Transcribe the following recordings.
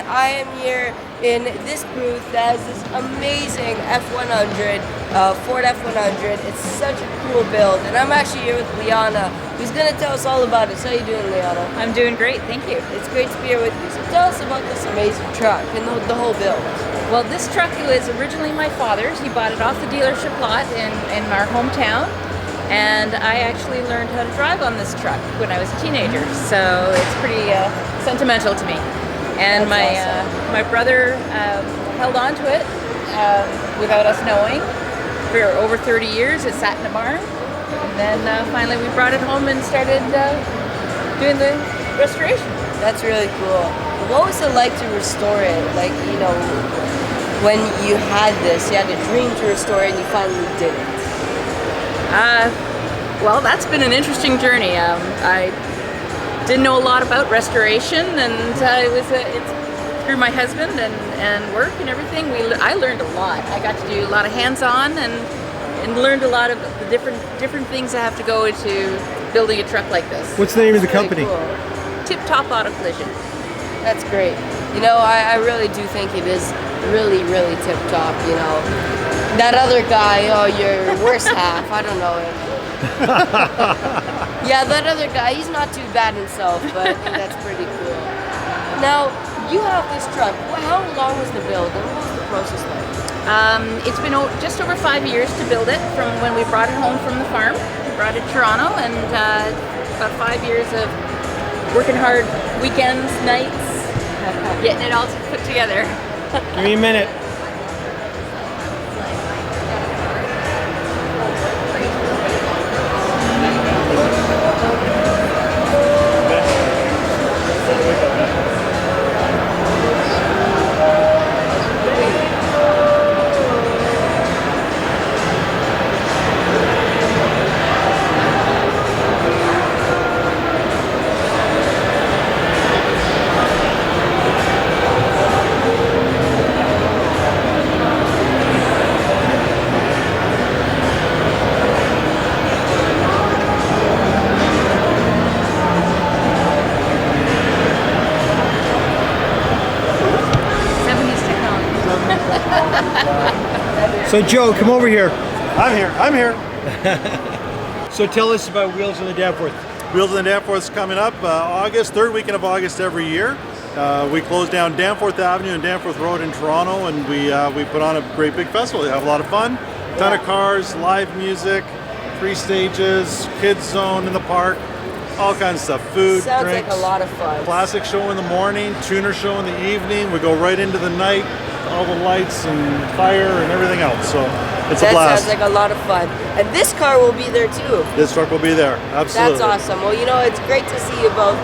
I am here in this booth that has this amazing F100, Ford F100. It's such a cool build, and I'm actually here with Liana, who's going to tell us all about it. So how you doing, Liana? I'm doing great, thank you. It's great to be here with you. So tell us about this amazing truck and the whole build. Well, this truck was originally my father's. He bought it off the dealership lot in our hometown. And I actually learned how to drive on this truck when I was a teenager, so it's pretty sentimental to me. And That's my brother held on to it without us knowing for over 30 years. It sat in a barn, and then finally we brought it home and started doing the restoration. That's really cool. What was it like to restore it? Like, you know, when you had this, you had a dream to restore it and you finally did it. Well, that's been an interesting journey. I didn't know a lot about restoration, and it's through my husband and work and everything. I learned a lot. I got to do a lot of hands-on and learned a lot of the different things that have to go into building a truck like this. What's the name of the company? Cool. Tip Top Auto Collision. That's great. You know, I really do think it is really, really tip-top, you know. That other guy, oh, your worst half, I don't know him. Yeah, that other guy, he's not too bad himself, but I think that's pretty cool. Now, you have this truck. How long was the build and what was the process like? It's been just over 5 years to build it from when we brought it home from the farm. We brought it to Toronto, and about 5 years of working hard, weekends, nights, getting it all put together. Give me a minute. So Joe, come over here. I'm here. So tell us about Wheels on the Danforth. Wheels on the Danforth is coming up August, third weekend of August every year. We close down Danforth Avenue and Danforth Road in Toronto, and we put on a great big festival. We have a lot of fun, ton of cars, live music, 3 stages, kids zone in the park, all kinds of stuff, food, Sounds drinks. like a lot of fun. Classic show in the morning, tuner show in the evening. We go right into the night, all the lights and fire and everything else. So it's a blast. That sounds like a lot of fun. And this car will be there too. This truck will be there, absolutely. That's awesome. Well, you know, it's great to see you both.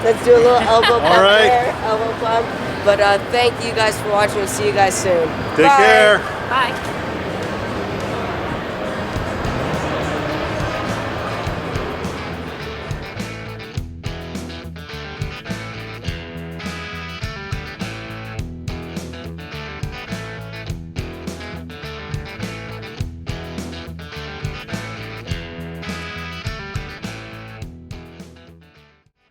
Let's do a little elbow pump there. Elbow pump. But thank you guys for watching. We'll see you guys soon. Take care. Bye.